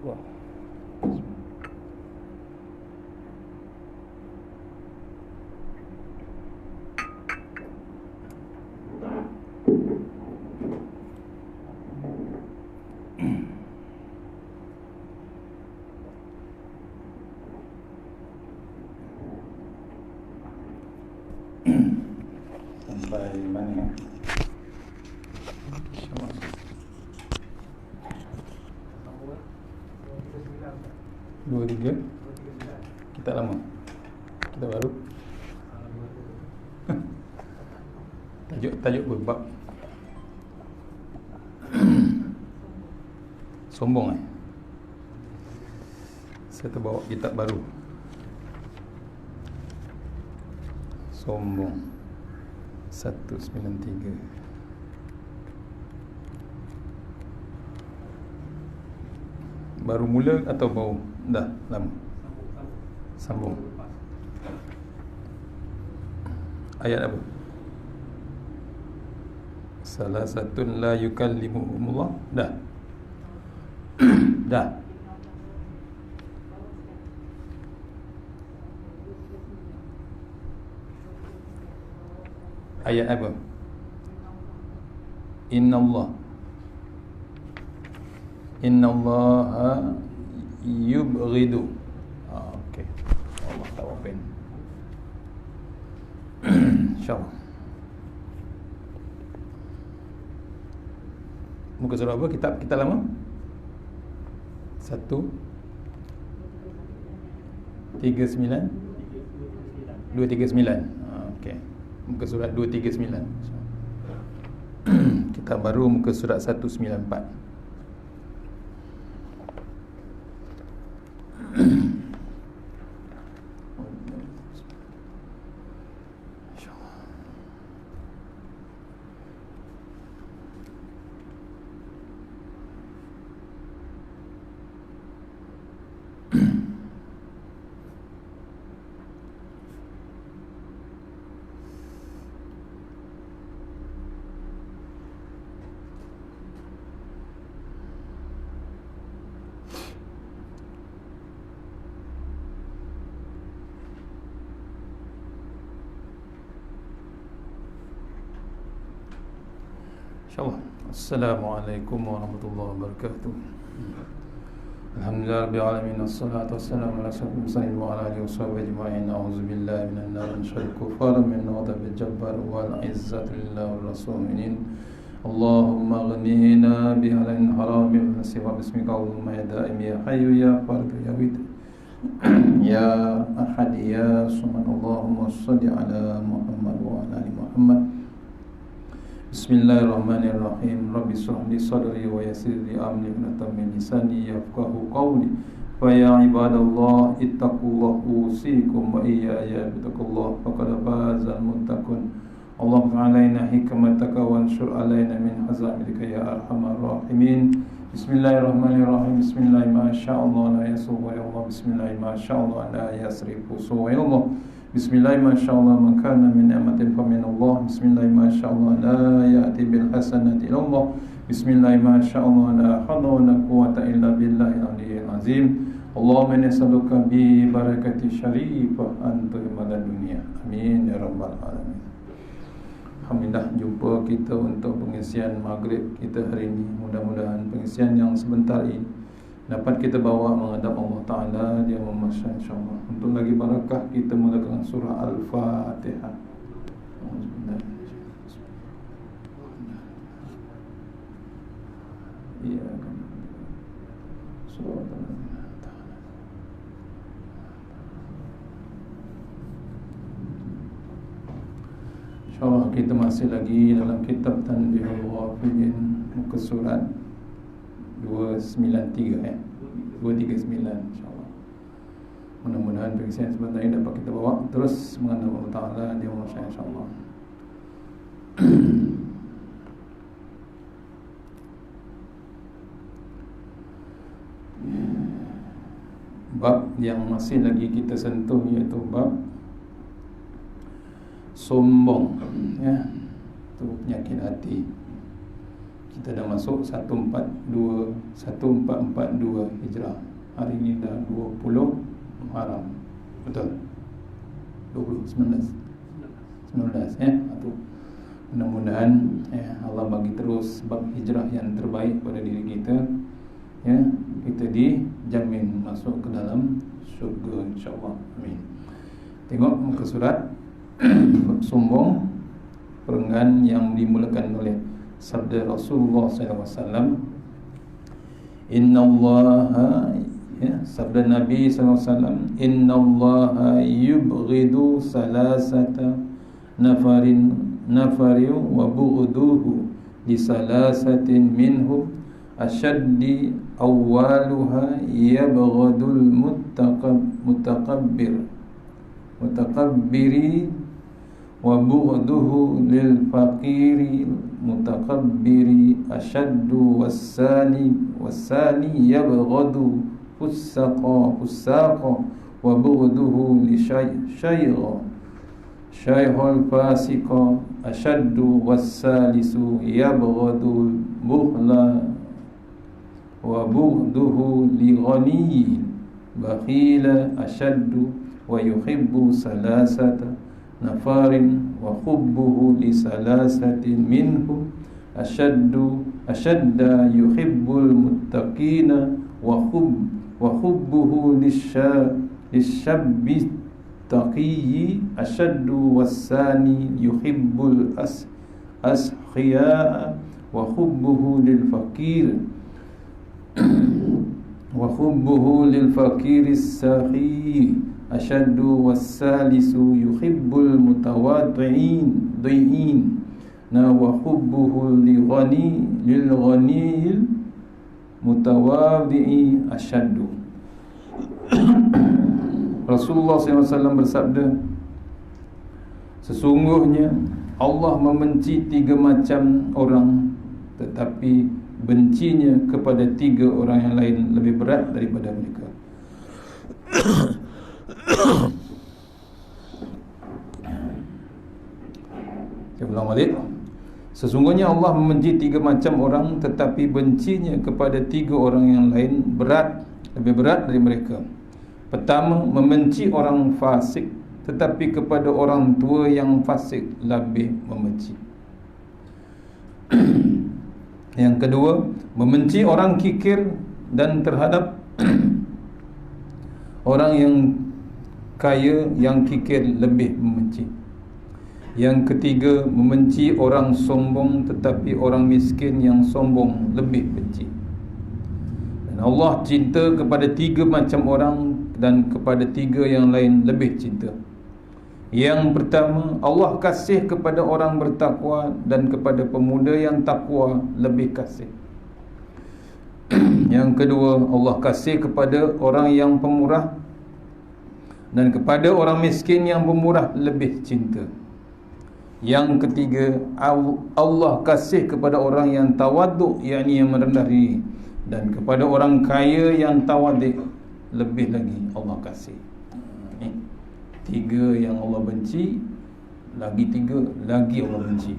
Wah. Sampai mana? Dua tiga. Kita lama. Kita baru. Tajuk berbab sombong. Saya terbawa kitab baru. Sombong 193. Baru mula atau baru? Dah lama. Sambung. Ayat apa? Salah satu la yukallimuhumullah. Dah. Dah. Ayat apa? Innallaha yubghidu. Okey. Allah tawapen. InsyaAllah. Muka surah apa? Kitab lama? 139 239. Okey. Muka surat 239. Kitab baru muka surat 194. InsyaAllah. Assalamualaikum warahmatullahi wabarakatuh. Alhamdulillah rabbil alamin, wassalatu wassalamu ala asyrafil mursalin wa ala alihi washabbihi ajma'in. A'udzubillahi minan nar min syarril kufar min ghadabil jabbar wal izzatu lillahi wal rasulin. Allahumma ghnina bi halalin haramin wa bismika Allahumma ya daim ya hayyu ya fardu ya wid ya ahad ya samad. Allahumma shalli ala Muhammad wa ala ali Muhammad. Bismillahirrahmanirrahim. Rabbi shrah li sadri wa yassir li amri wa min lisani yafqahu qawli. Fa ya ibadallah ittaqullaha usikum wa iyaya bittaqullah faqad fazal muttaqun. Allahumma alaina hikmataka wa anshur alaina min hazamika ya arhamar rahimin. Bismillahirrahmanirrahim. Bismillah ma sya'allah la yasuhu ya Allah. Bismillah ma sya'allah la yasrifu ya Allah. Bismillah ma sya'allah man kana min ni'matin fa min Allah. Bismillah ma sya'allah la ya'ti bil hasanati illa Allah. Bismillah ma sya'allah la hawla wa la quwwata illa billahil aliyyil azim. Allahumma inni as'aluka bi barakati syarifah anta madan dunia. Amin ya rabbal alamin. Alhamdulillah, jumpa kita untuk pengisian maghrib kita hari ini. Mudah-mudahan pengisian yang sebentar ini dapat kita bawa menghadap Allah Ta'ala. Dia memasya insyaAllah. Untuk lagi barakah, kita mulakan surah Al-Fatihah. Ya kan. Surah InsyaAllah kita masih lagi dalam kitab Tanbihul Ghafilin, muka surat 293 239 insyaAllah. Mudah-mudahan pengisian sebentar ini dapat kita bawa terus menghadap Allah Ta'ala. Dia masyarakat insyaAllah. Bab yang masih lagi kita sentuh iaitu bab sombong, ya, itu penyakit hati. Kita dah masuk 1442 Hijrah. Hari ini dah 20 Muharram. Betul? 19 itu. Mudah-mudahan Allah bagi terus sebab hijrah yang terbaik pada diri kita, ya, kita dijamin masuk ke dalam syurga insya-Allah. Amin. Tengok muka surat sombong, perenggan yang dimulakan oleh sabda Rasulullah SAW. Innallaha, ya, sabda Nabi SAW, innallaha yubghidu salasata nafarin wa bughduhu li salasatin minhum ashaddi awwaluha yabghadul mutakabbiri wa bughduhu lil faqiri mutakabbiri ashaddu wasani yabghadu fusaqa wa bughduhu li syaikhul fasiqa ashaddu wassalisu yabghadul bukhla wa bughduhu li ghaniyin bakhila ashaddu wa yuhibbu salasata nafarin wa hubbuhu li salasatin minhum ashadda yuhibbul muttaqina wa hubbuhu lishabbi taqiyyi ashaddu wassani yuhibbul ashiya wa hubbuhu lil faqir wa hubbuhu lil faqir as-sahi ashaddu wassalisu yuhibbul mutawaddi'in wa hubbuhu lil ghaniyil mutawaddi'i ashaddu. Rasulullah SAW bersabda, sesungguhnya Allah membenci 3 macam orang, tetapi bencinya kepada 3 orang yang lain lebih berat daripada mereka. Saya ulang balik. Sesungguhnya Allah membenci 3 macam orang, tetapi bencinya kepada 3 orang yang lain lebih berat dari mereka. Pertama, membenci orang fasik, tetapi kepada orang tua yang fasik lebih membenci. Yang kedua, membenci orang kikir dan terhadap orang yang kaya yang kikir lebih membenci. Yang ketiga, membenci orang sombong, tetapi orang miskin yang sombong lebih benci. Dan Allah cinta kepada 3 macam orang, dan kepada 3 yang lain lebih cinta. Yang pertama, Allah kasih kepada orang bertakwa, dan kepada pemuda yang takwa lebih kasih. Yang kedua, Allah kasih kepada orang yang pemurah, dan kepada orang miskin yang pemurah lebih cinta. Yang ketiga, Allah kasih kepada orang yang tawaduk, yakni yang merendah diri, dan kepada orang kaya yang tawadik lebih lagi Allah kasih. Ini 3 yang Allah benci, lagi 3 lagi Allah benci.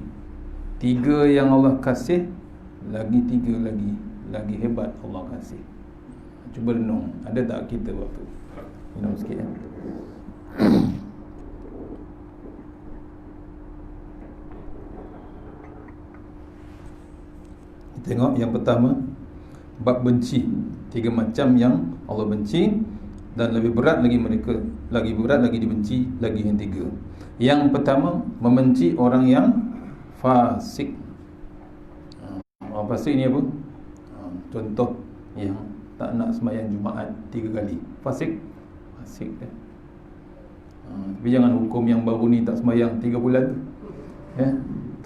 3 yang Allah kasih, lagi 3 lagi hebat Allah kasih. Cuba renung, ada tak kita waktu minum sikit ya. Tengok yang pertama, bab benci. 3 macam yang Allah benci, dan lebih berat lagi mereka, lagi berat lagi dibenci lagi yang 3. Yang pertama, membenci orang yang fasik. Orang fasik ni apa? Contoh yang tak nak sembahyang Jumaat 3 kali, fasik ya. Tapi jangan hukum yang baru ni tak sembahyang 3 bulan tu, ya.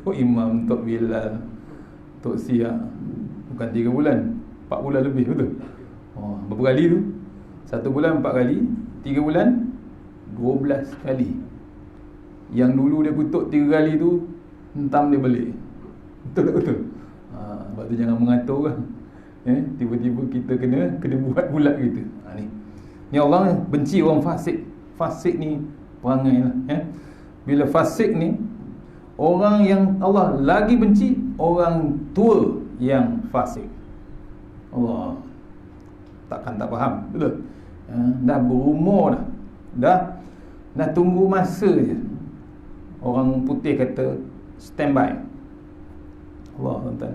Tok Imam, Tok Bilal, Tok Siak, bukan 3 bulan, 4 bulan lebih, betul? Berapa kali tu? 1 bulan 4 kali, 3 bulan 12 kali. Yang dulu dia kutuk 3 kali tu, hentam dia balik. Betul tak betul? Sebab tu jangan mengatur kan. Tiba-tiba kita kena buat pula kita. Ni Allah benci orang fasik. Fasik ni perangai lah. Bila fasik ni, orang yang Allah lagi benci, orang tua yang fasik. Allah, takkan tak faham, betul? Dah berumur dah tunggu masa je. Orang putih kata standby. Allah, tuan-tuan.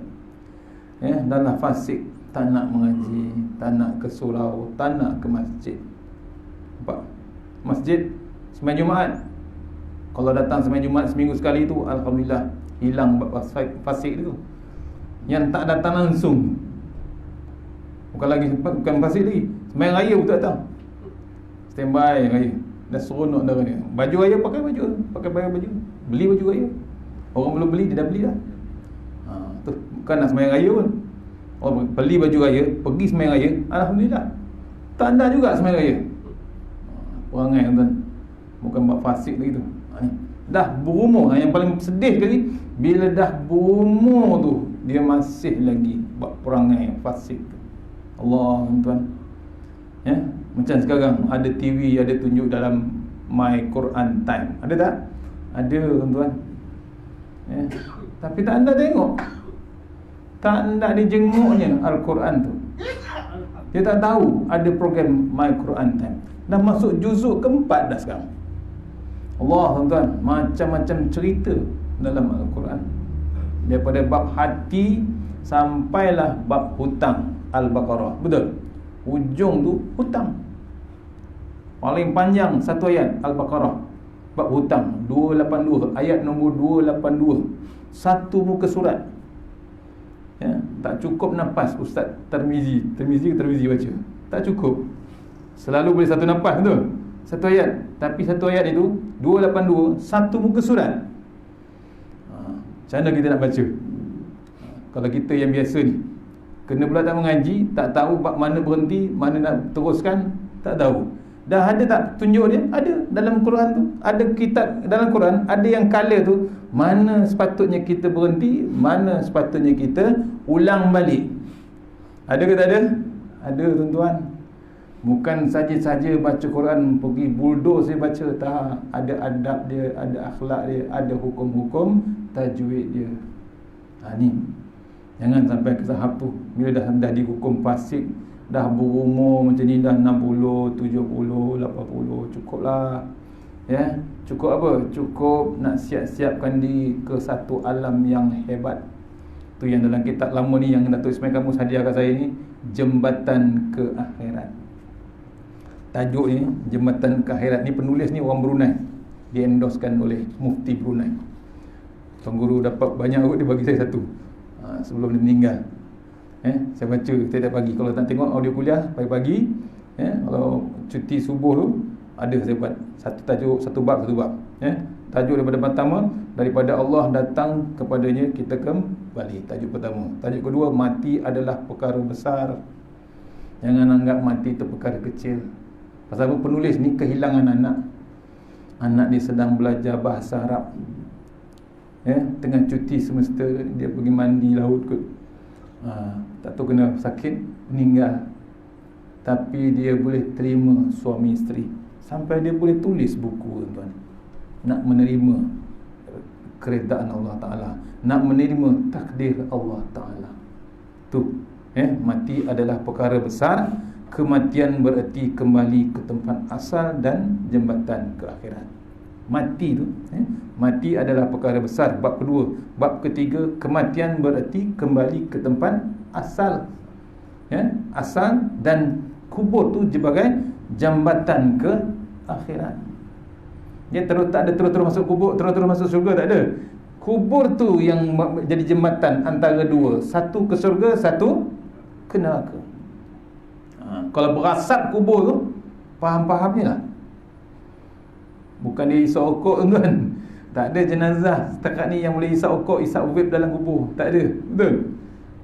Dah lah fasik, tak nak mengaji, tak nak ke surau, tak nak ke masjid. Nampak? Masjid sembahyang Jumaat. Kalau datang sembahyang Jumaat seminggu sekali tu, alhamdulillah, hilang fasik tu. Yang tak datang langsung, bukan fasik lagi, sembahyang raya pun tak datang. Standby raya. Dah seronok dah raya. Baju raya pakai baju. Beli baju raya. Orang belum beli, dia dah beli dah. Tu bukan nak sembahyang raya pun. Orang beli baju raya, pergi sembahyang raya, alhamdulillah. Tak ada juga sembahyang raya. Perangai tuan, bukan buat fasik lagi tu. Dah berumur. Yang paling sedih sekali, bila dah berumur tu, dia masih lagi buat perangai fasik tu. Allah, tuan. Macam sekarang ada TV, ada tunjuk dalam My Quran Time. Ada tak? Ada, tuan-tuan. Tapi tak anda tengok, tak anda dijenguknya Al-Quran tu. Dia tak tahu ada program My Quran Time. Dah masuk juzuk keempat dah sekarang. Allah, tuan-tuan, macam-macam cerita dalam Al-Quran. Daripada bab hati sampailah bab hutang, Al-Baqarah. Betul? Ujung tu hutang. Paling panjang satu ayat Al-Baqarah, bab hutang, 282, ayat nombor 282. Satu muka surat. Tak cukup nafas Ustaz Tirmizi baca. Tak cukup. Selalu boleh satu nafas, betul? Satu ayat. Tapi satu ayat itu 282, satu muka surat. Macam mana kita nak baca? Kalau kita yang biasa ni, kena pula tak mengaji, tak tahu bab mana berhenti, mana nak teruskan, tak tahu. Dah ada tak tunjuk dia? Ada dalam Quran tu. Ada kitab dalam Quran, ada yang color tu, mana sepatutnya kita berhenti, mana sepatutnya kita ulang balik. Ada ke tak ada? Ada, tuan-tuan. Bukan saja-saja baca Quran pergi bulldoze saya baca, tak. Ada adab dia, ada akhlak dia, ada hukum-hukum tajwid dia. Ni jangan sampai ke tahap tu. Bila dah dihukum fasik, dah berumur macam ni, dah 60, 70, 80, cukuplah. Cukup apa? Cukup nak siap-siapkan diri ke satu alam yang hebat. Tu yang dalam kitab lama ni, yang Datuk Ismail Kamus hadiah kat saya ni, Jembatan ke Akhirat. Tajuk ni, Jembatan ke Akhirat ni, penulis ni orang Brunei, diendoskan oleh Mufti Brunei. Tuan Guru dapat banyak kot, dia bagi saya satu sebelum dia meninggal. Saya baca, saya tak bagi. Kalau tak tengok audio kuliah pagi-pagi, kalau cuti subuh tu, ada saya buat satu tajuk, satu bab. Tajuk daripada pertama, daripada Allah datang kepadanya kita kembali. Tajuk pertama. Tajuk kedua, mati adalah perkara besar, jangan anggap mati itu perkara kecil. Pasal apa? Penulis ni kehilangan anak dia sedang belajar bahasa Arab, tengah cuti semester, dia pergi mandi laut kot. Tak tahu kena sakit, meninggal. Tapi dia boleh terima suami isteri, sampai dia boleh tulis buku, tuan. Nak menerima keredaan Allah Ta'ala, nak menerima takdir Allah Ta'ala. Tu, mati adalah perkara besar. Kematian bererti kembali ke tempat asal dan jembatan ke akhirat. Mati tu, mati adalah perkara besar. Bab kedua. Bab ketiga, kematian bererti kembali ke tempat asal, asal, dan kubur tu sebagai jambatan ke akhirat. Dia tak ada terus-terus masuk kubur, terus-terus masuk syurga, tak ada. Kubur tu yang jadi jembatan antara dua, satu ke syurga, satu ke neraka. Kalau berasap kubur tu, faham-fahamnya lah. Bukan dia isap okok, tuan. Tak ada jenazah setakat ni yang boleh isap okok, isap vape dalam kubur. Tak ada, betul?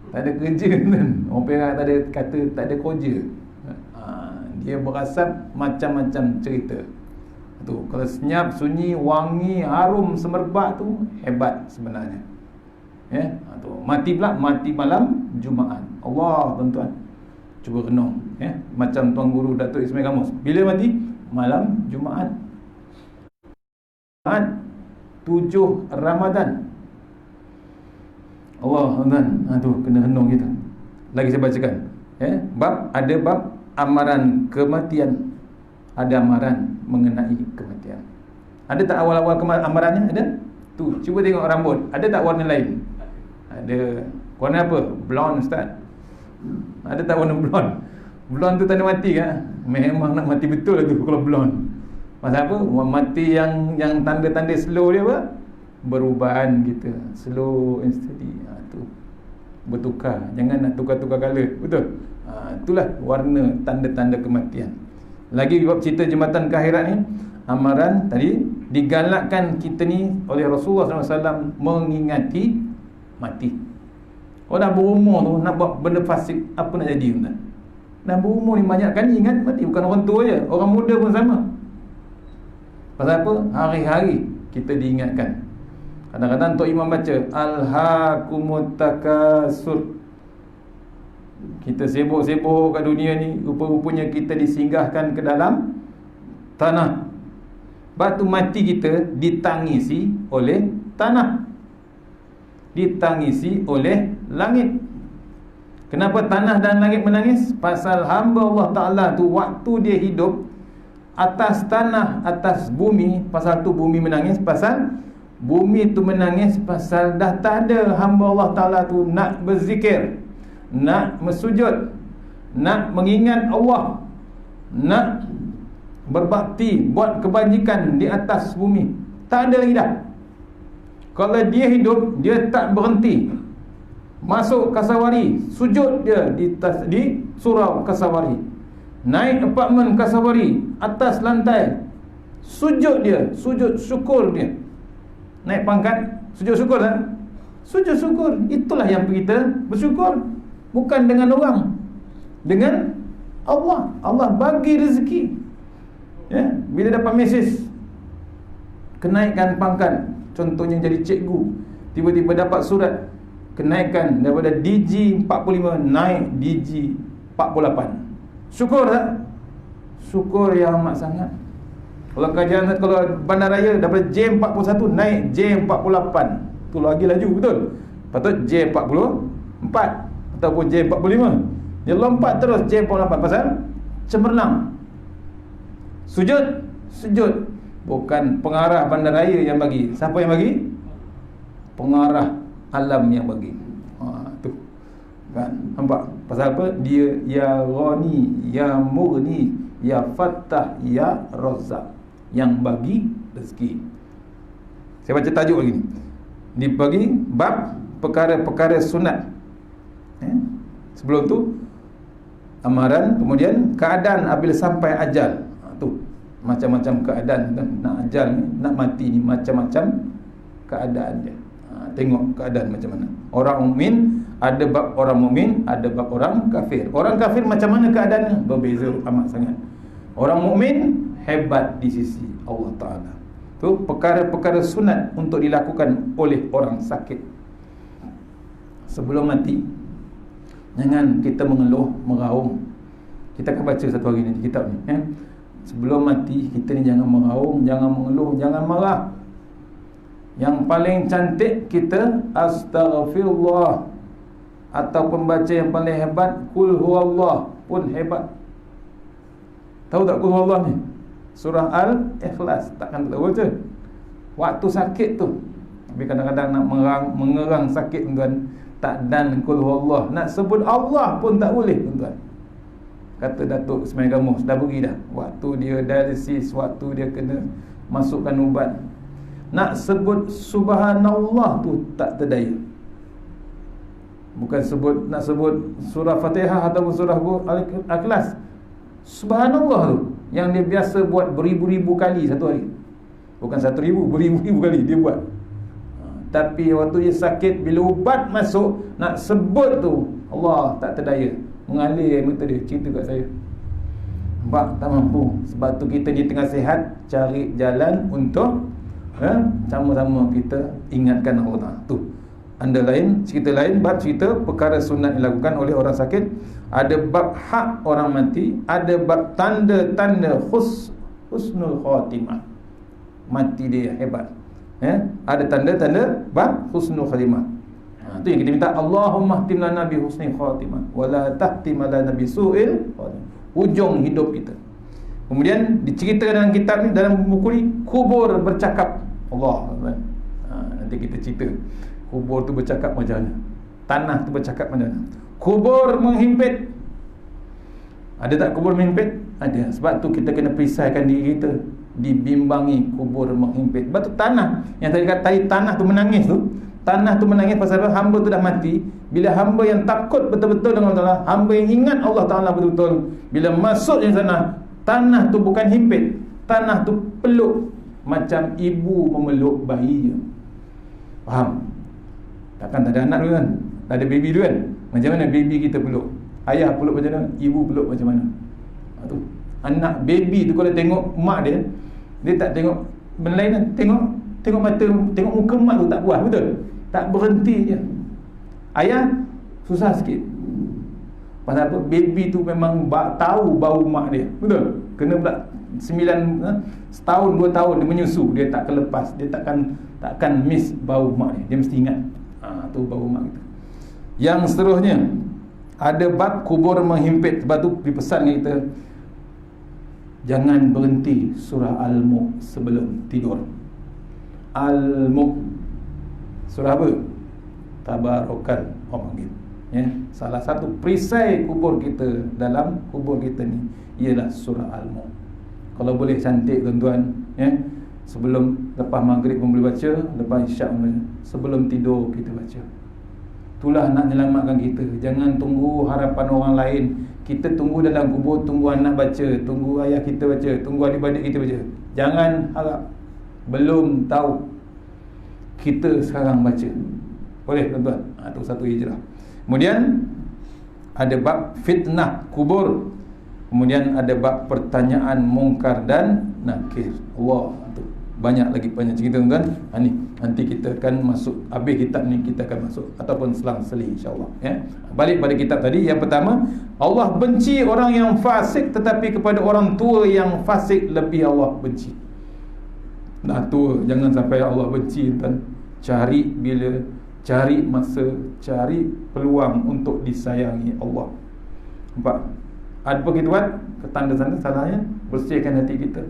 Tak ada kerja, tuan. Orang Perak tak ada kata tak ada kerja. Dia berasap macam-macam cerita. Tu, kalau senyap, sunyi, wangi, harum, semerbak tu hebat sebenarnya. Tu, mati pula, mati malam Jumaat. Allah, tuan-tuan, cuba renung, macam Tuan Guru Datuk Ismail Kamus, bila mati? Malam Jumaat. 7 Ramadan. Allah tuan, tu kena renung kita. Lagi saya bacakan. Ada bab amaran kematian. Ada amaran mengenai kematian. Ada tak awal-awal amarannya? Ada? Tu, cuba tengok rambut. Ada tak warna lain? Ada. Warna apa? Blonde ustaz. Ada tak warna blonde? Blonde tu tanda mati kan? Memang nak mati betul lah tu kalau blonde. Pasal apa? Mati yang tanda-tanda slow dia apa? Berubahan kita. Slow and steady. Tu. Bertukar. Jangan nak tukar-tukar color. Betul? Itulah warna tanda-tanda kematian. Lagi bab cerita jembatan ke akhirat ni, amaran tadi digalakkan kita ni oleh Rasulullah SAW mengingati mati. Kalau dah berumur tu nak buat benda fasik, apa nak jadi tuan? Dah berumur ni banyak kali ingat mati. Bukan orang tua je, orang muda pun sama. Pasal apa? Hari-hari kita diingatkan. Kadang-kadang Tok Imam baca Alhaakumut Takasur. Kita sibuk-sibuk kat dunia ni, rupa-rupanya kita disinggahkan ke dalam tanah. Batu mati kita ditangisi oleh tanah, ditangisi oleh langit. Kenapa tanah dan langit menangis? Pasal hamba Allah Ta'ala tu waktu dia hidup atas tanah, atas bumi. Pasal tu bumi menangis. Pasal bumi tu menangis pasal dah tak ada hamba Allah Ta'ala tu nak berzikir, nak bersujud, nak mengingat Allah, nak berbakti, buat kebajikan di atas bumi. Tak ada lagi dah. Kalau dia hidup, dia tak berhenti. Masuk Kasawari, sujud dia di surau Kasawari. Naik apartmen Kasawari, atas lantai, sujud dia, sujud syukur dia. Naik pangkat, sujud syukur kan? Sujud syukur. Itulah yang kita bersyukur. Bukan dengan orang, dengan Allah. Allah bagi rezeki. Bila dapat mesej kenaikan pangkat, contohnya jadi cikgu, tiba-tiba dapat surat kenaikan daripada DG 45 naik DG 48. Syukur tak? Syukur yang amat sangat. Kalau kajian, kalau bandaraya daripada J41 naik J48, tu lagi laju, betul? Patut J44 ataupun J45. Dia lompat terus J48 pasal cemerlang. Sujud, sujud. Bukan pengarah bandaraya yang bagi. Siapa yang bagi? Pengarah alam yang bagi. Tu. Kan? Nampak? Pasal apa? Dia ya Ghani, ya Mughni, ya Fattah, ya Razzaq, yang bagi rezeki. Saya baca tajuk lagi ni. Dibagi bab perkara-perkara sunat. Sebelum tu amaran, kemudian keadaan apabila sampai ajal. Tu macam-macam keadaan nak ajal ni, nak mati ni, macam-macam keadaan dia. Tengok keadaan macam mana. Orang mukmin ada bab orang mukmin, ada bab orang kafir. Orang kafir macam mana keadaannya? Berbeza amat sangat. Orang mukmin hebat di sisi Allah Ta'ala. Tu perkara-perkara sunat untuk dilakukan oleh orang sakit sebelum mati. Jangan kita mengeluh, meraung. Kita akan baca satu hari ni di kitab ni. Sebelum mati kita ni jangan meraung, jangan mengeluh, jangan marah. Yang paling cantik kita astaghfirullah, atau pembaca yang paling hebat qul huwallah pun hebat. Tahu tak qul huwallah ni? Surah Al-Ikhlas. Takkan tak baca waktu sakit tu. Tapi kadang-kadang nak mengerang sakit tuan, tak dan qul huwallah, nak sebut Allah pun tak boleh tuan. Kata Datuk Ismail Gamus, dah pergi dah. Waktu dia dialisis, waktu dia kena masukkan ubat, nak sebut subhanallah tu tak terdaya. Bukan sebut, nak sebut surah Fatihah ataupun surah Al-Ikhlas, subhanallah tu yang dia biasa buat beribu-ribu kali satu hari. Bukan 1,000, beribu-ribu kali dia buat. Tapi waktu dia sakit, bila ubat masuk, nak sebut tu Allah tak terdaya. Mengalir mata dia, cerita kat saya, nampak tak mampu. Sebab tu kita di tengah sihat cari jalan untuk sama-sama kita ingatkan Allah. Tu anda lain, cerita lain, bab cerita perkara sunat dilakukan oleh orang sakit. Ada bab hak orang mati, ada bab tanda-tanda husnul khatimah, mati dia hebat. Ada tanda-tanda bab husnul khatimah. Tu yang kita minta, Allahumma khtim lana bi husni khatimah wa la tahtim lana bi su'il khatimah. Hujung hidup kita. Kemudian diceritakan dalam kitab ni, dalam buku ni, kubur bercakap. Allah, nanti kita cerita kubur tu bercakap macam mana, tanah tu bercakap macam mana. Kubur menghimpit. Ada tak kubur menghimpit? Ada. Sebab tu kita kena perisaikan diri kita, dibimbangi kubur menghimpit. Sebab tu tanah, yang tadi kata tadi, tanah tu menangis tu, tanah tu menangis pasal hamba tu dah mati. Bila hamba yang takut betul-betul dengan Allah Ta'ala, hamba yang ingat Allah Ta'ala betul-betul, bila masuk di sana, tanah tu bukan himpit, tanah tu peluk macam ibu memeluk bayinya. Faham? Takkan tak ada anak dulu kan, tak ada baby dulu kan. Macam mana baby kita peluk? Ayah peluk macam mana? Ibu peluk macam mana? Tu anak baby tu kalau tengok mak dia, dia tak tengok benda lain kan? Tengok mata, tengok muka mak tu tak puas, betul? Tak berhenti je. Ayah susah sikit. Pasal apa? Baby tu memang tahu bau mak dia, betul? Kena pula 9 setahun 2 tahun dia menyusu, dia tak kelepas, dia takkan miss bau mak dia. Dia mesti ingat. Tu bau mak kita. Yang seterusnya ada bab kubur menghimpit. Sebab tu dipesan kita, jangan berhenti surah Al-Mulk sebelum tidur. Al-Mulk, surah apa? Tabarakal, orang panggil, ya. Salah satu perisai kubur kita, dalam kubur kita ni, ialah surah Al-Mulk. Kalau boleh cantik tuan-tuan, ya. Sebelum, lepas maghrib pun boleh baca, lepas isyak pun baca, sebelum tidur kita baca. Itulah nak menyelamatkan kita. Jangan tunggu harapan orang lain. Kita tunggu dalam kubur, tunggu anak baca, tunggu ayah kita baca, tunggu adik-adik kita baca. Jangan harap. Belum tahu, kita sekarang baca. Boleh tuan-tuan? Itu satu hijrah. Kemudian ada bab fitnah kubur. Kemudian ada bab pertanyaan mungkar dan nakir. Allah, tu banyak cerita tuan-tuan. Ni nanti kita akan masuk, habis kitab ni kita akan masuk, ataupun selang-seli insya-Allah, ya. Balik pada kitab tadi, yang pertama, Allah benci orang yang fasik, tetapi kepada orang tua yang fasik lebih Allah benci. Dah tua, jangan sampai Allah benci tuan. Cari masa, cari peluang untuk disayangi Allah. Nampak? Apa kita buat? Ketanda sana salahnya, bersihkan hati kita.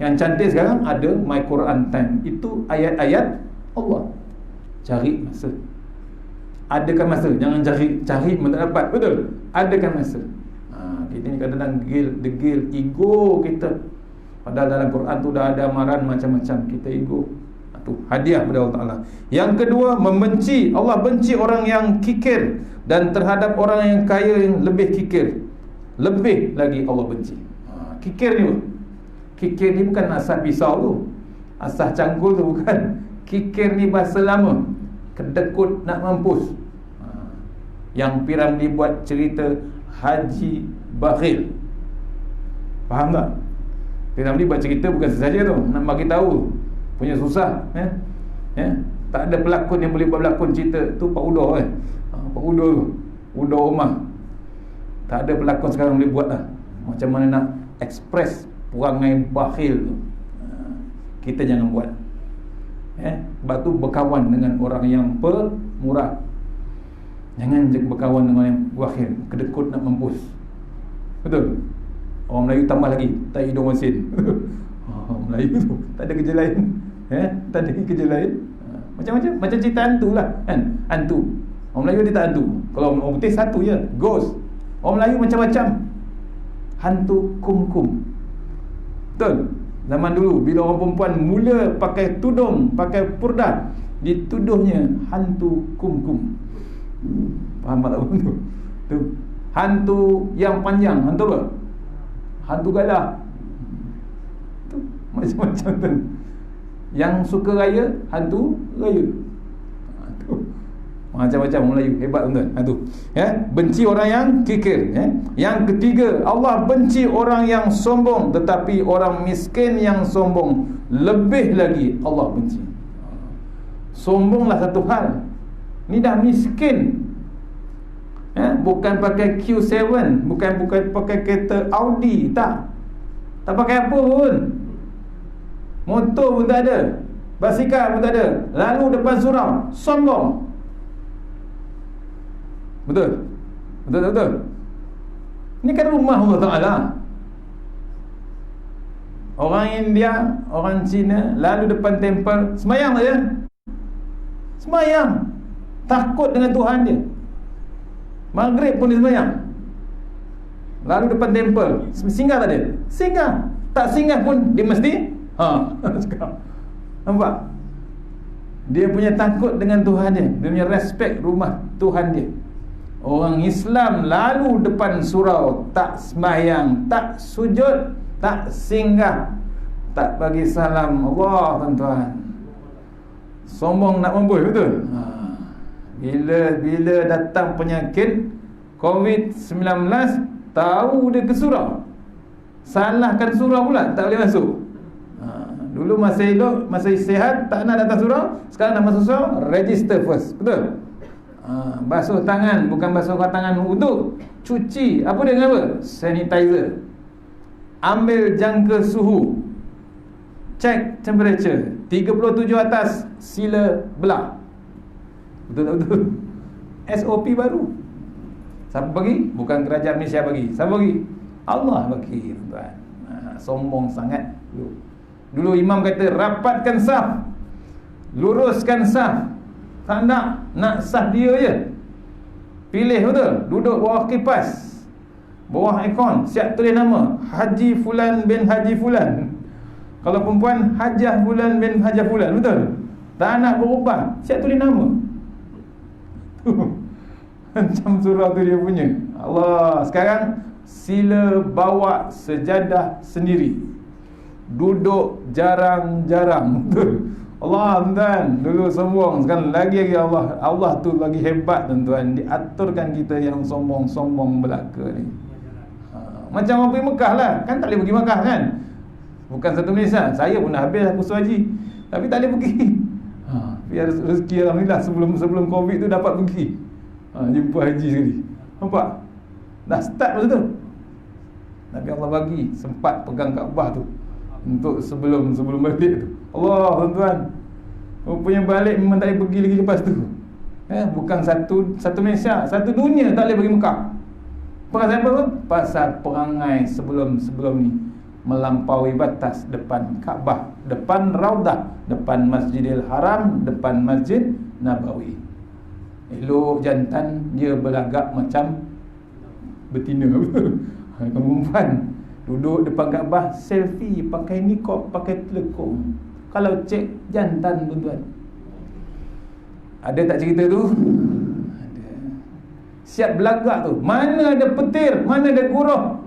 Yang cantik sekarang ada My Quran Time. Itu ayat-ayat Allah. Cari masa. Adakan masa. Jangan cari tak dapat. Betul? Adakan masa. Kita ni kadang-kadang degil ego kita. Padahal dalam Quran tu dah ada amaran macam-macam. Kita ego. Tu hadiah pada Allah Ta'ala. Yang kedua, membenci. Allah benci orang yang kikir, dan terhadap orang yang kaya yang lebih kikir, lebih lagi Allah benci. Kikir ni, kikir ni bukan asah pisau tu, asah cangkul tu bukan. Kikir ni bahasa lama, kedekut nak mampus. Yang Piramli buat cerita Haji Bakhil. Faham tak? Piramli buat cerita bukan sesaja tu, nak bagi tahu punya susah, ya. Tak ada pelakon yang boleh buat pelakon cerita tu. Pak Udo kan, Pak Udo tu, Udo Omar. Tak ada pelakon sekarang boleh buat lah macam mana nak express perangai bakhil tu. Kita jangan buat, sebab tu berkawan dengan orang yang pemurah. Jangan berkawan dengan yang bakhil, kedekut nak mampus. Betul? Orang Melayu tambah lagi, tak hidung masin. Orang Melayu tu tak ada kerja lain, tak ada kerja lain. Macam-macam, macam cerita hantu lah kan. Hantu, orang Melayu dia tak hantu. Kalau orang putih satu je, ghost. Orang Melayu macam-macam. Hantu kum-kum. Betul? Zaman dulu bila orang perempuan mula pakai tudung, pakai purdah, dituduhnya hantu kum-kum. Faham tak tu? Tu hantu yang panjang, hantu apa? Hantu galah. Tu macam-macam tu. Yang suka raya, hantu raya. Tu macam-macam orang Melayu, hebat tuan-tuan. Tu, benci orang yang kikir, Yang ketiga, Allah benci orang yang sombong, tetapi orang miskin yang sombong lebih lagi Allah benci. Sombonglah satu hal, ni dah miskin, bukan pakai Q7, bukan pakai kereta Audi, tak pakai apa pun, motor pun tak ada, basikal pun tak ada, lalu depan surau, sombong. Betul? Betul. Ini kan rumah Allah Ta'ala. Orang India, orang Cina lalu depan tempel, semayang tak dia? Semayang. Takut dengan Tuhan dia. Maghrib pun dia semayang. Lalu depan tempel, singgah tak dia? Singgah. Tak singgah pun dia mesti nampak? Dia punya takut dengan Tuhan dia. Dia punya respect rumah Tuhan dia. Orang Islam lalu depan surau, tak sembahyang, tak sujud, tak singgah, tak bagi salam Allah, tuan-tuan. Sombong nak mampu, betul? Bila datang penyakit COVID-19, tahu dia ke surau, salahkan surau pula, tak boleh masuk. Dulu masih elok, masih sihat, tak nak datang surau. Sekarang nak masuk surau, register first, betul? Basuh tangan, bukan basuh tangan untuk cuci. Apa dia apa? Sanitizer. Ambil jangka suhu, cek temperature 37 atas, sila belah. Betul tak betul? SOP baru. Siapa bagi? Bukan kerajaan Malaysia bagi. Siapa bagi? Allah bagi, tuan. Sombong sangat dulu imam kata rapatkan saf, luruskan saf. Tak nak saf dia je. Pilih, betul? Duduk bawah kipas, bawah aircon, siap tulis nama Haji Fulan bin Haji Fulan. Kalau perempuan, Hajah Fulan bin Hajah Fulan, betul? Tak nak berubah, siap tulis nama. Macam surau tu dia punya. Allah. Sekarang sila bawa sejadah sendiri, duduk jarang-jarang. Betul? Allah, tuan, dulu sombong, sekarang lagi Allah tu lagi hebat, tuan-tuan. Diaturkan kita yang sombong-sombong belaka ni. Macam orang pergi Mekah lah. Kan tak boleh pergi Mekah kan? Bukan satu Malaysia. Saya pun dah habis kursus haji, tapi tak boleh pergi. Biar rezeki alhamdulillah sebelum Covid tu dapat pergi. Jumpa haji sekali. Nampak? Dah start masa tu. Tapi Allah bagi sempat pegang Kaabah tu untuk sebelum balik tu. Allah, tuan-tuan. Rupanya balik memang tak boleh pergi lagi lepas tu. Bukan satu Malaysia, satu dunia tak boleh pergi Mekah. Pasal apa? Pasal perangai sebelum ni melampaui batas depan Kaabah, depan Raudah, depan Masjidil Haram, depan Masjid Nabawi. Elok jantan dia berlagak macam betina. Perempuan duduk depan Kaabah, selfie, pakai niqab, pakai telekung. Kalau cek jantan, tuan-tuan. Ada tak cerita tu? Ada. Siap belagak tu. Mana ada petir, mana ada guruh,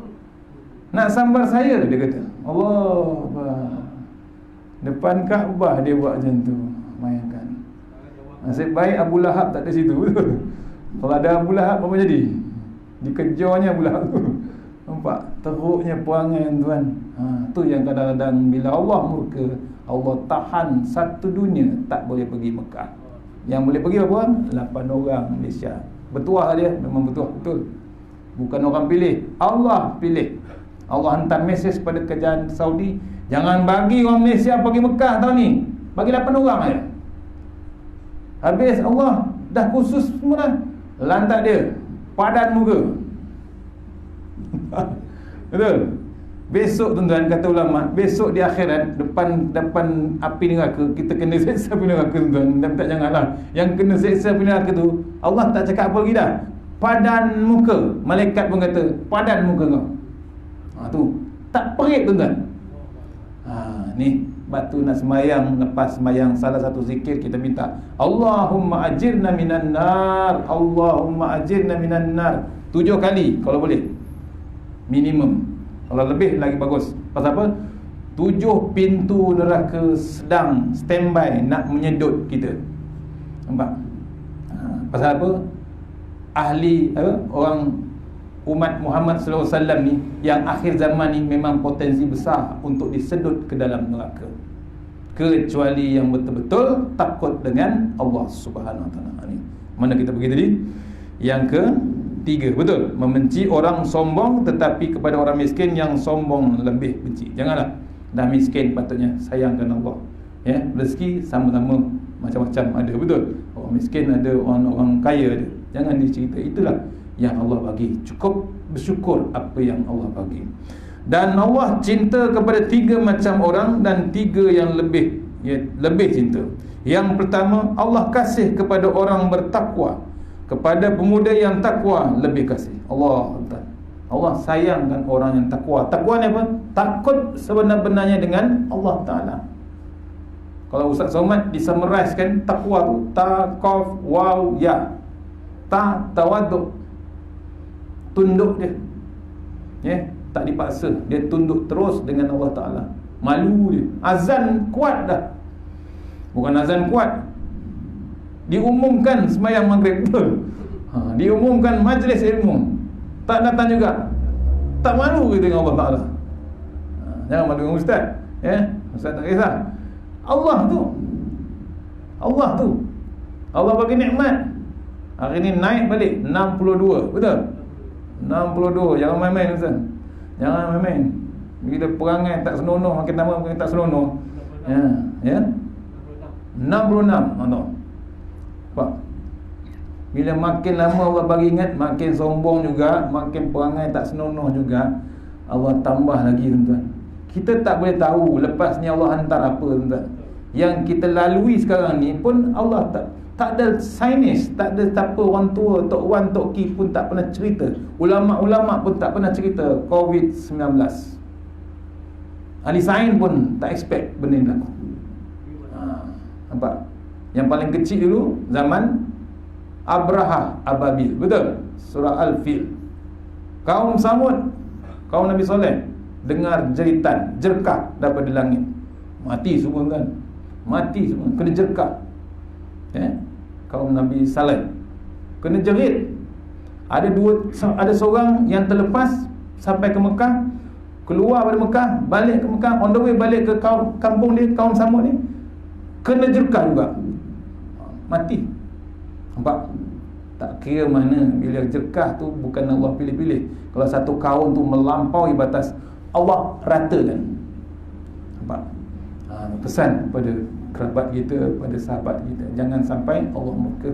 nak sambar saya, dia kata. Allah, depan Kaabah dia buat macam tu. Bayangkan. Nasib baik Abu Lahab tak ada situ, betul? Kalau ada Abu Lahab, apa jadi? Dikejarnya Abu Lahab tu. Nampak teruknya perangai, tuan. Tu yang kadang-kadang bila Allah murka, Allah tahan satu dunia tak boleh pergi Mekah. Yang boleh pergi berapa orang? 8 orang Malaysia. Bertuah dia, memang bertuah betul. Bukan orang pilih, Allah pilih. Allah hantar mesej pada kerajaan Saudi, jangan bagi orang Malaysia pergi Mekah tahun ni. Bagi 8 orang aja. Habis Allah dah khusus semua dah. Lantak dia padan muka. Betul? Besok, tuan-tuan, kata ulama, besok di akhirat depan api neraka kita kena seksa api neraka, tuan-tuan. Dan tak janganlah yang kena seksa api neraka tu Allah tak cakap apa lagi dah. Padan muka. Malaikat pun kata padan muka kau. Tu tak perit, tuan-tuan. Ni batu nak semayang, lepas semayang salah satu zikir kita minta Allahumma ajirna minan nar, Allahumma ajirna minan nar 7 kali kalau boleh, minimum. Kalau lebih lagi bagus. Pasal apa? 7 pintu neraka sedang standby nak menyedut kita. Nampak? Pasal apa? Ahli orang umat Muhammad sallallahu alaihi wasallam ni yang akhir zaman ni memang potensi besar untuk disedut ke dalam neraka, kecuali yang betul-betul takut dengan Allah Subhanahu wa taala. Ni mana kita pergi tadi? Yang ketiga, betul, membenci orang sombong, tetapi kepada orang miskin yang sombong lebih benci. Janganlah. Dah miskin patutnya sayangkan Allah. Ya, rezeki sama-sama macam-macam ada, betul. Orang miskin ada, orang kaya ada. Jangan dicerita. Itulah yang Allah bagi. Cukup bersyukur apa yang Allah bagi. Dan Allah cinta kepada 3 macam orang dan 3 yang lebih, lebih cinta. Yang pertama, Allah kasih kepada orang bertakwa. Kepada pemuda yang takwa lebih kasih. Allah sayangkan orang yang takwa. Takwa ni apa? Takut sebenar-benarnya dengan Allah Ta'ala. Kalau Ustaz Somad disummarizkan, takwa tu ta, qaf, waw, ya. Ta, tawaduk, tunduk dia, tak dipaksa. Dia tunduk terus dengan Allah Ta'ala. Malu dia. Azan kuat dah. Bukan azan kuat, diumumkan sembahyang maghrib betul. Diumumkan majlis ilmu, tak datang juga. Tak malu kita dengan Allah Ta'ala. Jangan malu dengan Ustaz, Ustaz tak kisah. Allah tu Allah bagi nikmat. Hari ni naik balik 62, betul? 62, jangan main-main Ustaz. Jangan main-main. Bila perangai tak senonoh, makin lama makin tak senonoh. 66. Nampak? Bila makin lama Allah bagi ingat, makin sombong juga, makin perangai tak senonoh juga. Allah tambah lagi tuan-tuan. Kita tak boleh tahu lepas ni Allah hantar apa tuan-tuan. Yang kita lalui sekarang ni pun Allah tak ada sainis, tak ada siapa orang tua, Tok Wan, Tok Ki pun tak pernah cerita. Ulama-ulama pun tak pernah cerita COVID-19. Ahli sains pun tak expect benda ni berlaku. Nampak? Yang paling kecil dulu zaman Abraha Ababil, betul? Surah Al-Fil. Kaum Samud, kaum Nabi Soleh, dengar jeritan, jerkah daripada langit. Mati semua kan? Mati semua, kena jerkah. Kaum Nabi Saleh kena jerit. Ada seorang yang terlepas sampai ke Mekah, keluar dari Mekah, balik ke Mekah, on the way balik ke kampung dia, kaum Samud ni, kena jerkah juga. Mati. Nampak? Tak kira mana, bila jerkah tu bukan Allah pilih-pilih. Kalau satu kaum tu melampaui batas, Allah ratakan. Nampak? Pesan pada kerabat kita, pada sahabat kita, jangan sampai Allah murka.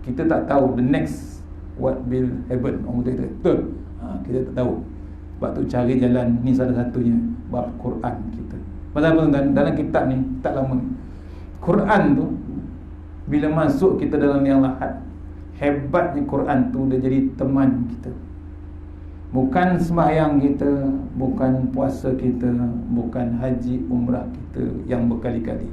Kita tak tahu the next what will happen. Orang kata betul. Kita tak tahu. Sebab tu cari jalan ni salah satunya bab Quran kita. Pasal apa tuan? Dalam kitab ni tak lama ni, Quran tu bila masuk kita dalam yang lahat, hebatnya Quran tu dia jadi teman kita. Bukan sembahyang kita, bukan puasa kita, bukan haji umrah kita yang berkali-kali.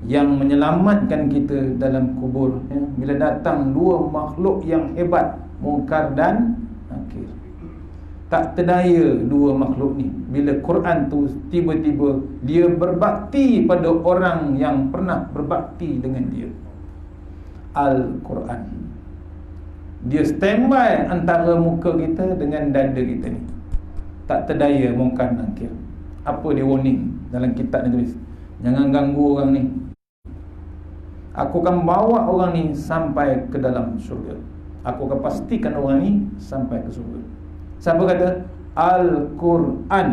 Yang menyelamatkan kita dalam kubur, bila datang 2 makhluk yang hebat, Munkar dan Nakir. Tak terdaya 2 makhluk ni. Bila Quran tu tiba-tiba dia berbakti pada orang yang pernah berbakti dengan dia. Al-Quran, dia standby antara muka kita dengan dada kita ni. Tak terdaya Munkar Nakir. Apa dia warning dalam kitab ni tulis? Jangan ganggu orang ni. Aku akan bawa orang ni sampai ke dalam syurga. Aku akan pastikan orang ni sampai ke syurga. Siapa kata? Al-Quran.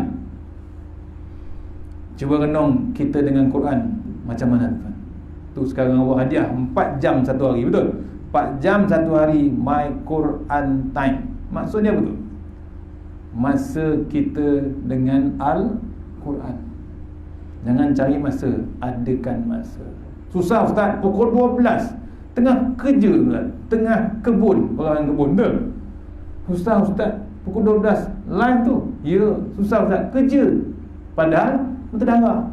Cuba renung kita dengan Quran macam mana tuan? Tu sekarang Allah hadiah 4 jam satu hari, betul? 4 jam satu hari my Quran time. Maksudnya apa tu? Masa kita dengan Al-Quran. Jangan cari masa, adakan masa. Susah Ustaz, pukul 12 tengah kerja Ustaz, tengah kebun, orang kebun tu. Susah Ustaz, pukul 12 live tu. Ya, susah Ustaz, kerja. Padahal muntah darah.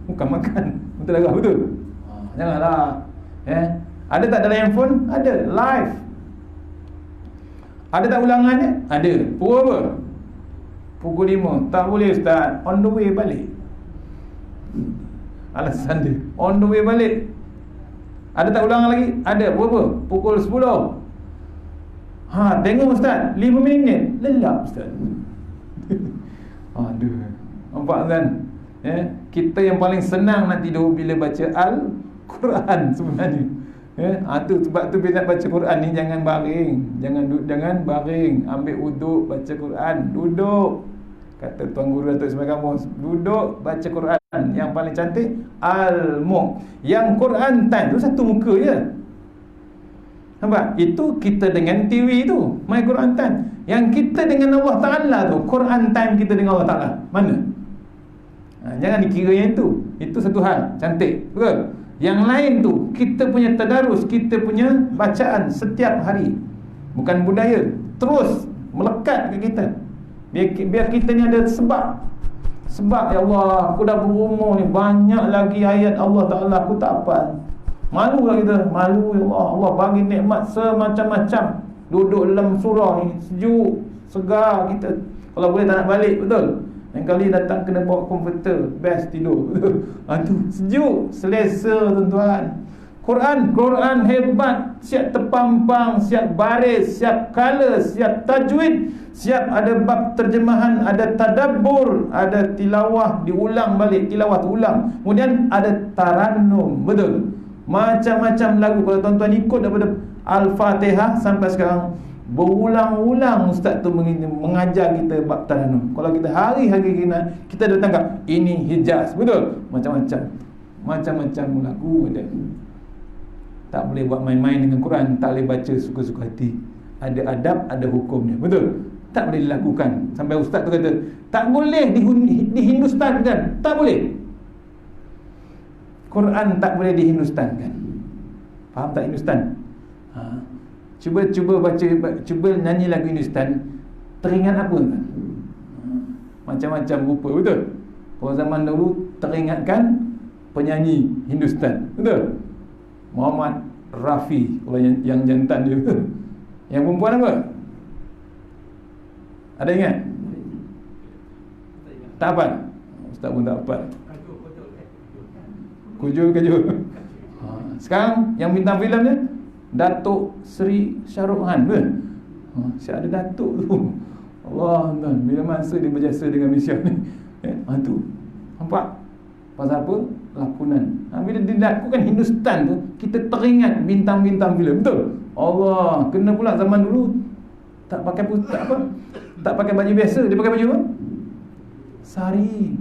Bukan makan, muntah darah, betul? Janganlah. Ada tak dalam handphone? Ada, live. Ada tak ulangannya? Ada. Pukul apa? Pukul 5. Tak boleh Ustaz, on the way balik. Alasan dia, on the way balik. Ada tak ulangan lagi? Ada. Berapa? Pukul 10. Tengok Ustaz, 5 minit. Lelap Ustaz. Aduh. Nampak kan? Kita yang paling senang nak tidur bila baca Al-Quran sebenarnya. Tu sebab tu bila nak baca Quran ni jangan baring. Jangan baring. Ambil uduk, baca Quran. Duduk. Kata Tuan Guru Datuk Ismail Kamus, duduk baca Quran. Yang paling cantik Al-Muq. Yang Quran time tu satu muka je. Nampak? Itu kita dengan TV tu, My Quran Time. Yang kita dengan Allah Ta'ala tu, Quran Time kita dengan Allah Ta'ala, mana? Jangan dikira yang itu. Itu satu hal, cantik, betul? Yang lain tu, kita punya tadarus, kita punya bacaan setiap hari. Bukan budaya, terus melekat ke kita. Biar kita ni ada sebab. Sebab, ya Allah, aku dah berumur ni, banyak lagi ayat Allah Ta'ala aku tak hafal. Malu lah kita, malu, ya Allah. Allah bagi nikmat semacam-macam. Duduk dalam surah ni, sejuk, segar kita. Kalau boleh tak nak balik, betul? Yang kali datang kena bawa komputer, best tidur. Tu sejuk, selesa tuan-tuan. Quran hebat, siap terpampang, siap baris, siap color, siap tajwid, siap ada bab terjemahan, ada tadabbur, ada tilawah diulang balik, tilawah ulang. Kemudian ada tarannum, betul? Macam-macam lagu. Kalau tuan-tuan ikut daripada Al-Fatihah sampai sekarang, berulang-ulang ustaz tu mengajar kita bab tarannum. Kalau kita hari-hari kita dah tangkap ini Hijaz, betul? Macam-macam lagu ada. Tak boleh buat main-main dengan Quran, tak boleh baca suka-suka hati. Ada adab, ada hukumnya, betul? Tak boleh dilakukan. Sampai ustaz tu kata tak boleh dihindustankan, tak boleh. Quran tak boleh dihindustankan. Faham tak Hindustan? Cuba baca, cuba nyanyi lagu Hindustan, teringat apa? Macam-macam rupa, betul? Kalau zaman dulu teringatkan penyanyi Hindustan, betul? Muhammad Rafi, kalau yang jantan dia. Yang perempuan apa? Ada ingat? Tak hafal? Ustaz pun tak hafal. Kujul. Sekarang yang bintang filem ni Datuk Seri Shahrukh Khan, betul? Siap ada Datuk tu. Allah, tuan, bila masa dia berjasa dengan Malaysia ni. Tu. Nampak? Pasal apa? Lakonan. Bila dilakukan Hindustan tu, kita teringat bintang-bintang filem, betul? Allah, kena pula zaman dulu tak pakai tak pakai baju biasa, dia pakai baju apa? Sari.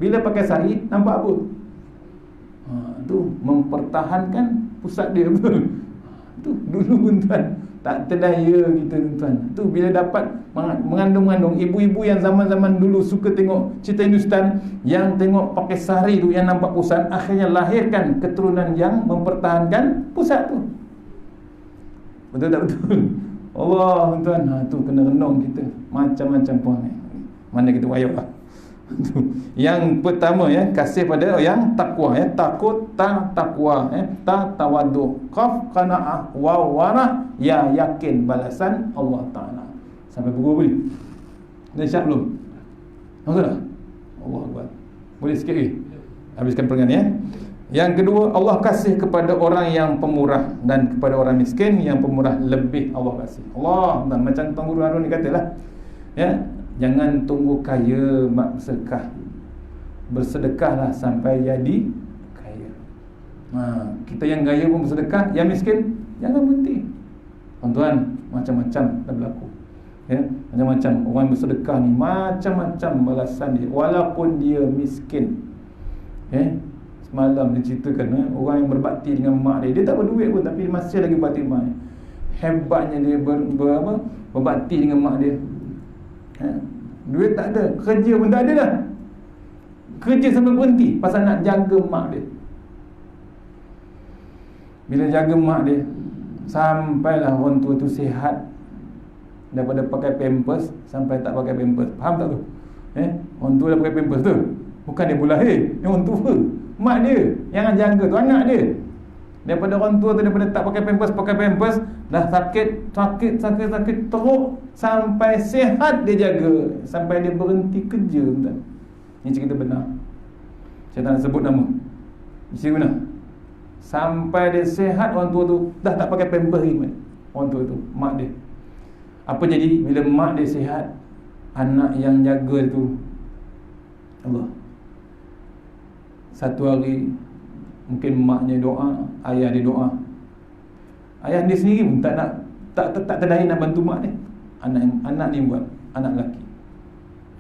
Bila pakai sari, nampak apa? Tu mempertahankan pusat dia, betul? Tu dulu tuan, tak terdaya kita tuan. Tu bila dapat mengandung-mengandung ibu-ibu yang zaman-zaman dulu suka tengok cerita Hindustan, yang tengok pakai sari tu, yang nampak pusat, akhirnya lahirkan keturunan yang mempertahankan pusat tu. Betul tak betul? Allah tuan, tu kena renung kita macam-macam puan. Mana kita wayang lah. Yang pertama ya, kasih pada yang takwa ya, takut takwa ya, tawadu, qaf qanaah, waw warah, ya yakin balasan Allah Taala. Sampai pukul boleh? Dah siap belum? Maksudlah? Allah Akbar. Boleh sikit lagi? Habiskan perangan ya. Yang kedua, Allah kasih kepada orang yang pemurah, dan kepada orang miskin yang pemurah lebih Allah kasih. Allah, dan macam Tuan Guru Harun ni katalah ya, jangan tunggu kaya mak bersedekah. Bersedekahlah sampai jadi kaya. Kita yang kaya pun bersedekah, yang miskin jangan berhenti. Tuan-tuan, macam-macam dah berlaku. Ya, macam-macam orang yang bersedekah ni, macam-macam balasan dia walaupun dia miskin. Semalam dia ceritakan orang yang berbakti dengan mak dia. Dia tak berduit pun tapi masih lagi berbakti dengan mak dia. Hebatnya dia berbakti dengan mak dia. Duit tak ada, kerja pun tak ada dah. Kerja sampai berhenti pasal nak jaga mak dia. Bila jaga mak dia, sampailah orang tua tu sihat, daripada pakai pampers sampai tak pakai pampers. Faham tak tu? Orang tua dah pakai pampers tu, bukan dia pula orang tua, mak dia yang jaga tu, anak dia. Daripada orang tua tu, daripada tak pakai pampers, dah sakit teruk sampai sihat dia jaga, sampai dia berhenti kerja. Entah. Ini cerita benar. Saya tak nak sebut nama. Cerita benar. Sampai dia sihat, orang tua tu dah tak pakai pampers lagi. Orang tua tu, mak dia. Apa jadi bila mak dia sihat, anak yang jaga tu, Allah, satu hari mungkin maknya doa, ayah dia doa. Ayah dia sendiri pun tak terdaya nak bantu mak dia. Anak ni buat, anak lelaki.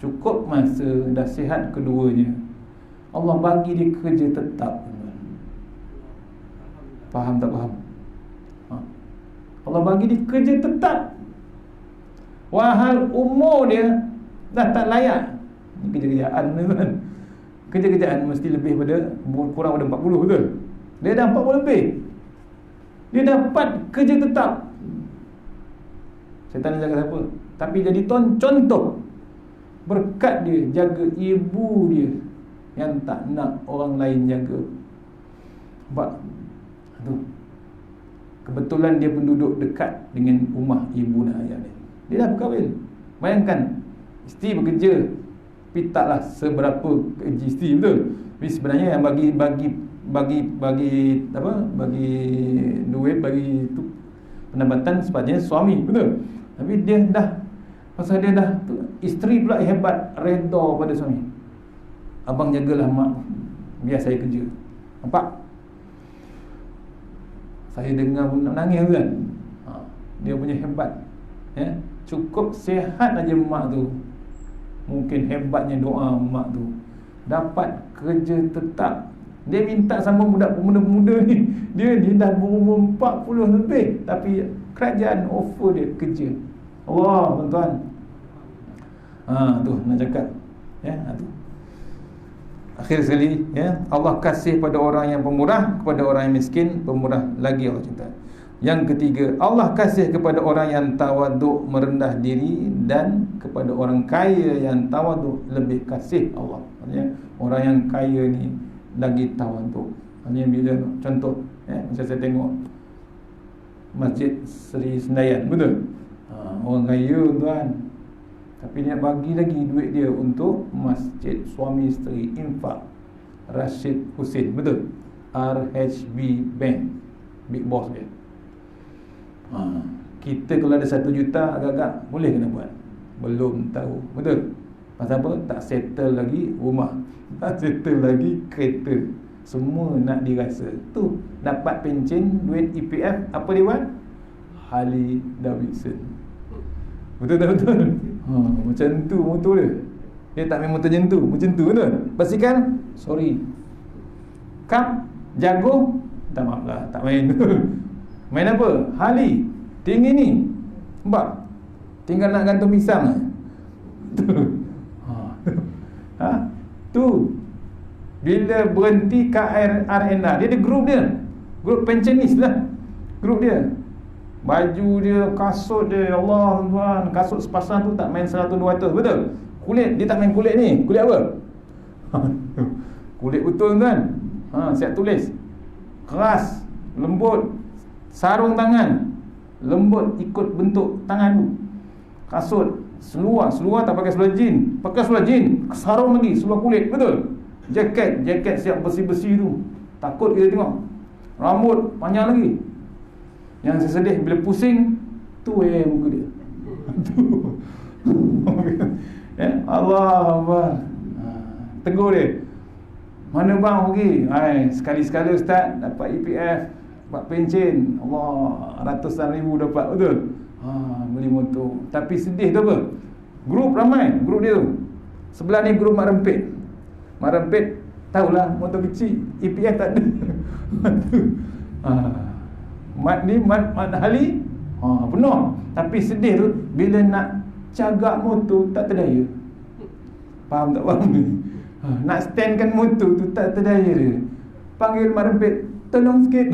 Cukup masa dah sihat keduanya, Allah bagi dia kerja tetap. Faham tak faham? Allah bagi dia kerja tetap. Wahal umur dia dah tak layak. Ini kerja-kerjaan ni kan. Kerja-kerjaan mesti lebih pada, kurang pada 40, betul? Dia dah 40 lebih. Dia dapat kerja tetap. Saya tak nak jaga siapa, tapi jadi contoh. Berkat dia jaga ibu dia yang tak nak orang lain jaga. Nampak? Tu. Kebetulan dia penduduk dekat dengan rumah ibu dan ayah dia. Dia dah berkahwin. Bayangkan, isteri bekerja, tapi taklah seberapa gaji isteri, betul? Tapi sebenarnya yang bagi duit, bagi tu pendapatan sepatutnya suami, betul? Tapi dia dah, pasal dia dah tu, isteri pula hebat, redha pada suami. Abang jagalah mak, biar saya kerja. Nampak? Saya dengar pun nak nangis kan. Dia punya hebat. Cukup sihat aja mak tu, mungkin hebatnya doa mak tu, dapat kerja tetap. Dia minta sama budak muda-muda ni, dia dah berumur 40 lebih, tapi kerajaan offer dia kerja. Allah, tuan-tuan. Tu nak cakap. Tu. Akhir sekali, Allah kasih pada orang yang pemurah, kepada orang yang miskin pemurah lagi Allah cinta. Yang ketiga, Allah kasih kepada orang yang tawaduk, merendah diri, dan kepada orang kaya yang tawaduk lebih kasih Allah. Maksudnya orang yang kaya ni lagi tawaduk. Maksudnya bila contoh, macam saya tengok Masjid Seri Sendayan, betul? Orang kaya tuan, tapi dia bagi lagi duit dia untuk masjid suami isteri, infak. Rashid Hussein, betul? RHB Bank, big boss dia. Kita kalau ada 1 juta agak-agak boleh kena buat. Belum tahu, betul? Pasal apa? Tak settle lagi rumah, tak settle lagi kereta, semua nak dirasa. Tu dapat pencen duit EPF, apa dia buat? Harley Davidson. Betul tak betul? Macam tu motor dia. Dia tak main motor macam tu, betul? Basikal, sorry. Cup, jagung, tak maaf lah, tak main. Main apa? Harley. Tinggi ni. Nampak? Tinggal nak gantung pisang. Tu. Bila berhenti KRNA, dia ada grup dia. Grup pensionis lah. Grup dia. Baju dia, kasut dia, Allah Tuhan, kasut sepasang tu tak main 100-200, betul? Kulit, dia tak main kulit ni. Kulit apa? Kulit betul kan? Siap tulis. Keras, lembut. Sarung tangan, lembut ikut bentuk tangan tu. Kasut, seluar tak pakai seluar jin, pakai seluar jin, sarung lagi, seluar kulit, betul? Jaket siap besi-besi tu. Takut kita tengok. Rambut panjang lagi. Yang saya sedih bila pusing, tu muka dia. Allah. Tegur dia. Mana bang pergi? Sekali-sekala ustaz dapat EPF, dapat pencen, Allah, ratusan ribu dapat, betul? Beli motor. Tapi sedih tu apa? Grup ramai, grup dia tu. Sebelah ni grup Mak Rempit. Mak Rempit tahulah motor kecil, EPF tak ada. Mat Harley penuh. Tapi sedih tu bila nak cagak motor tak terdaya. Faham tak faham ni? Nak standkan motor tu tak terdaya dia. Panggil Mak Rempit, tolong sikit.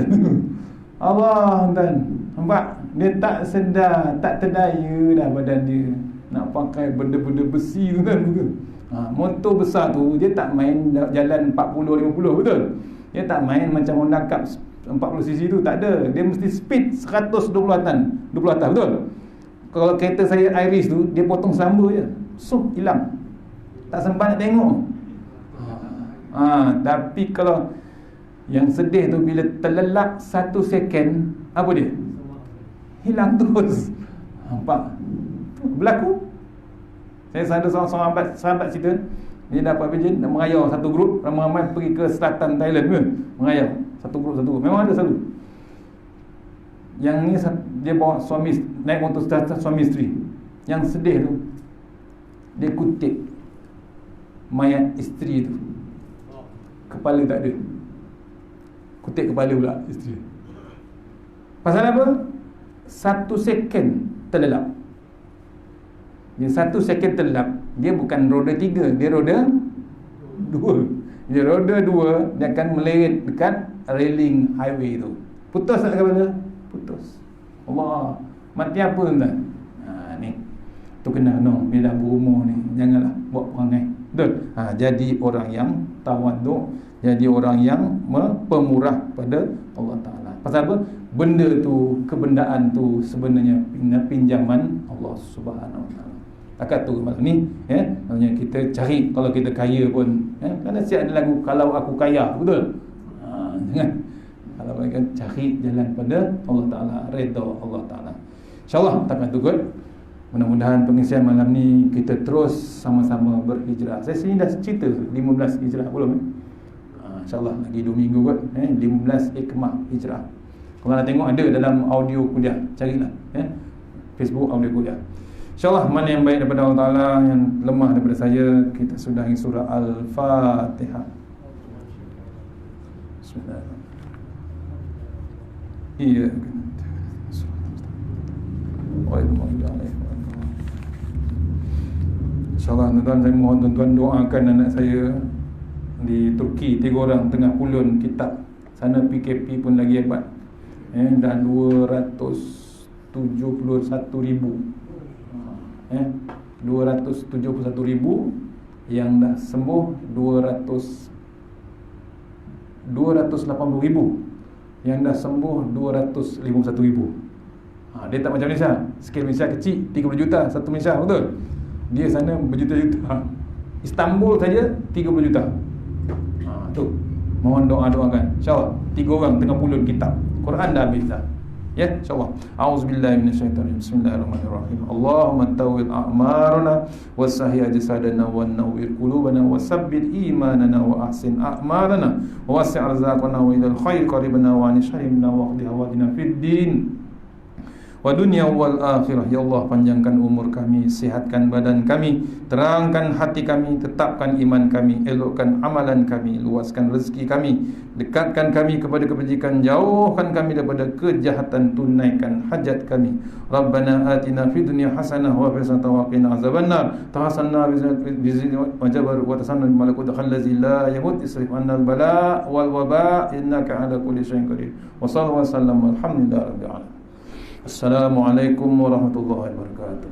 Allah tuan, nampak? Dia tak sedar, tak terdaya dah badan dia nak pakai benda-benda besi tu kan, betul? Motor besar tu dia tak main jalan 40-50, betul? Dia tak main macam Honda Cup 40cc tu, tak ada. Dia mesti speed 120 atas, betul? Kalau kereta saya Iris tu, dia potong selamba je, hilang. Tak sempat nak tengok. Tapi kalau yang sedih tu bila terlelap 1 second, apa dia? Hilang terus. Nampak? Berlaku. Saya ada seorang sahabat cerita, dia dapat pencen, nak merayau satu grup, ramai-ramai pergi ke selatan Thailand ke, merayau. Satu grup. Memang ada selalu. Yang ni dia bawa suami, naik motor suami isteri. Yang sedih tu, dia kutip mayat isteri tu. Kepala tak ada. Kutip kepala pula isteri. Pasal apa? 1 second terlelap. Dia 1 second terlelap, dia bukan roda 3, dia roda 2. Dia roda 2, dia akan meleret dekat railing highway tu. Putus tak kepala? Putus. Allah, mati apa tuan? Ni tu kena bila dah berumur ni, janganlah buat perangai. Betul? Jadi orang yang tawaduk, jadi orang yang pemurah pada Allah Ta'ala. Pasal apa? Benda tu, kebendaan tu sebenarnya pinjaman Allah Subhanahu Wa Ta'ala. Takat tu malam ni, maksudnya kita cari, kalau kita kaya pun, kerana siap ada lagu kalau aku kaya, betul? Jangan. Kalau mereka cari jalan pada Allah Ta'ala, redha Allah Ta'ala. InsyaAllah takkan tu kot. Mudah-mudahan pengisian malam ni kita terus sama-sama berhijrah. Saya sini dah cerita 15 hijrah belum? InsyaAllah lagi 2 minggu kot, 15 hikmah hijrah. Kalau nak tengok ada dalam audio kuliah, carilah Facebook audio kuliah. InsyaAllah mana yang baik daripada Allah Ta'ala, yang lemah daripada saya, kita sudahi surah Al-Fatihah. Bismillahirrahmanirrahim. Iya. InsyaAllah tuan-tuan, saya mohon tuan-tuan doakan anak saya di Turki, 3 orang tengah pulun kitab. Sana PKP pun lagi hebat, dah 271,000, 271,000 yang dah sembuh 280,000, yang dah sembuh 251,000. Dia tak macam Malaysia. Skil Malaysia kecil, 30 juta satu Malaysia, betul? Dia sana berjuta-juta. Istanbul saja 30 juta. Tu. Mohon doa-doakan. InsyaAllah 3 orang tengah pulun kitab. Quran dah habis dah. Ya, insyaAllah. A'udzubillahi minasyaitanir. Bismillahirrahmanirrahim. Allahumma tawwil a'marana wasahi ajsadana wa nawwir qulubana wasabbit imanana wa ahsin a'malana wa wasi' arzaqana wa ilal khair qaribana wa anishrimna wa qdi hawadina fid din wa dunya wal akhirah. Ya Allah, panjangkan umur kami, sihatkan badan kami, terangkan hati kami, tetapkan iman kami, elokkan amalan kami, luaskan rezeki kami, dekatkan kami kepada kebajikan, jauhkan kami daripada kejahatan, tunaikan hajat kami. Rabbana atina fid dunya hasanah wa fil akhirati wa qina azabannar. Tahassanna bizi wa jabar wa tasanna bil malakut allazi la yamut isrif anna al bala wal waba innaka ala kulli syai'in qadir. Wa sallallahu wa sallam alhamdulillahi rabbil alamin. Assalamualaikum warahmatullahi wabarakatuh.